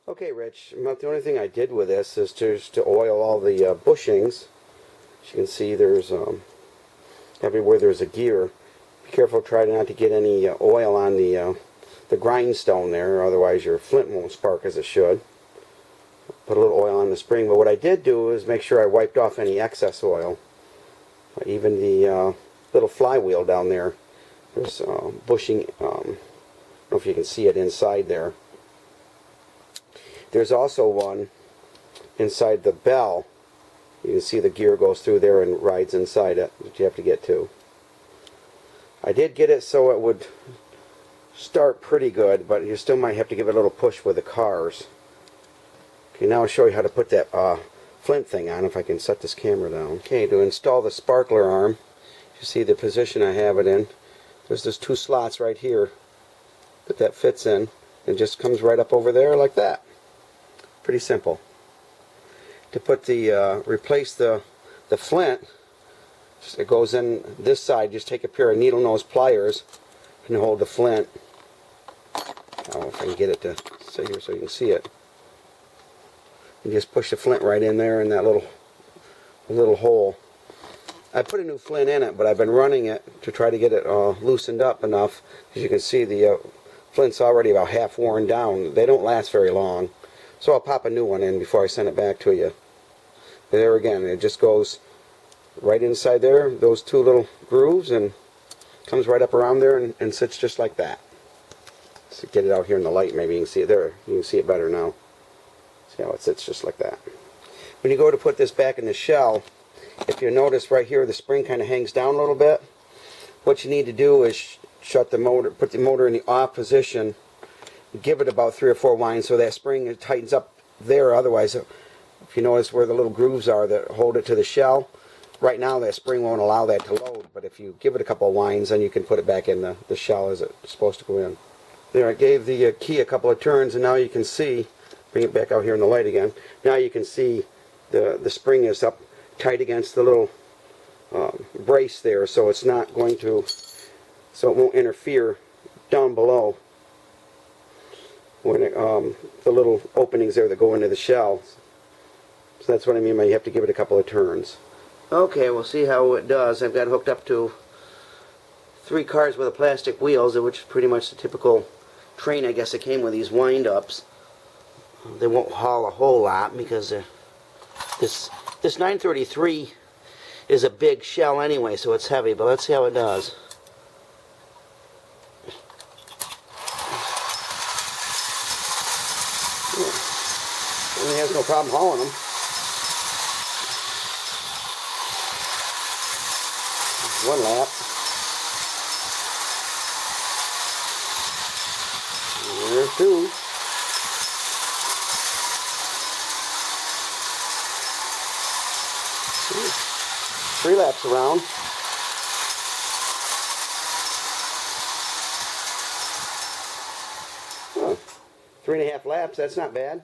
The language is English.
Okay, Rich, about the only thing I did with this is just to oil all the bushings. As you can see, there's everywhere there's a gear. Be careful, try not to get any oil on the grindstone there, otherwise your flint won't spark as it should. Put a little oil on the spring, but what I did do is make sure I wiped off any excess oil. Even the little flywheel down there, there's bushing, I don't know if you can see it inside there. There's also one inside the bell. You can see the gear goes through there and rides inside it that you have to get to. I did get it so it would start pretty good, but you still might have to give it a little push with the cars. Okay, now I'll show you how to put that flint thing on, if I can set this camera down. Okay, to install the sparkler arm, you see the position I have it in. There's just two slots right here that fits in. It just comes right up over there like that. Pretty simple. To put the replace the flint, it goes in this side. Just take a pair of needle nose pliers and hold the flint. I don't know if I can get it to sit here so you can see it. And just push the flint right in there in that little hole. I put a new flint in it, but I've been running it to try to get it loosened up enough. As you can see, the flint's already about half worn down. They don't last very long. So I'll pop a new one in before I send it back to you. There again, it just goes right inside there, those two little grooves, and comes right up around there and sits just like that. So get it out here in the light, maybe you can see it there. You can see it better now. See how it sits just like that. When you go to put this back in the shell, if you notice right here the spring kind of hangs down a little bit, what you need to do is shut the motor, put the motor in the off position, give it about 3 or 4 winds so that spring tightens up there. Otherwise, if you notice where the little grooves are that hold it to the shell, right now that spring won't allow that to load, but if you give it a couple of winds, then you can put it back in the shell as it's supposed to go in. There, I gave the key a couple of turns, and now you can see, bring it back out here in the light again, now you can see the spring is up tight against the little brace there, so it's not going to, so it won't interfere down below when the little openings there that go into the shell. So that's what I mean by you have to give it a couple of turns. Okay, we'll see how it does. I've got it hooked up to 3 cars with the plastic wheels, which is pretty much the typical train, I guess, that came with these wind-ups. They won't haul a whole lot because this 933 is a big shell anyway, so it's heavy, but let's see how it does. He has no problem hauling them. One lap. There's 2. Three laps around. 3.5 laps, that's not bad.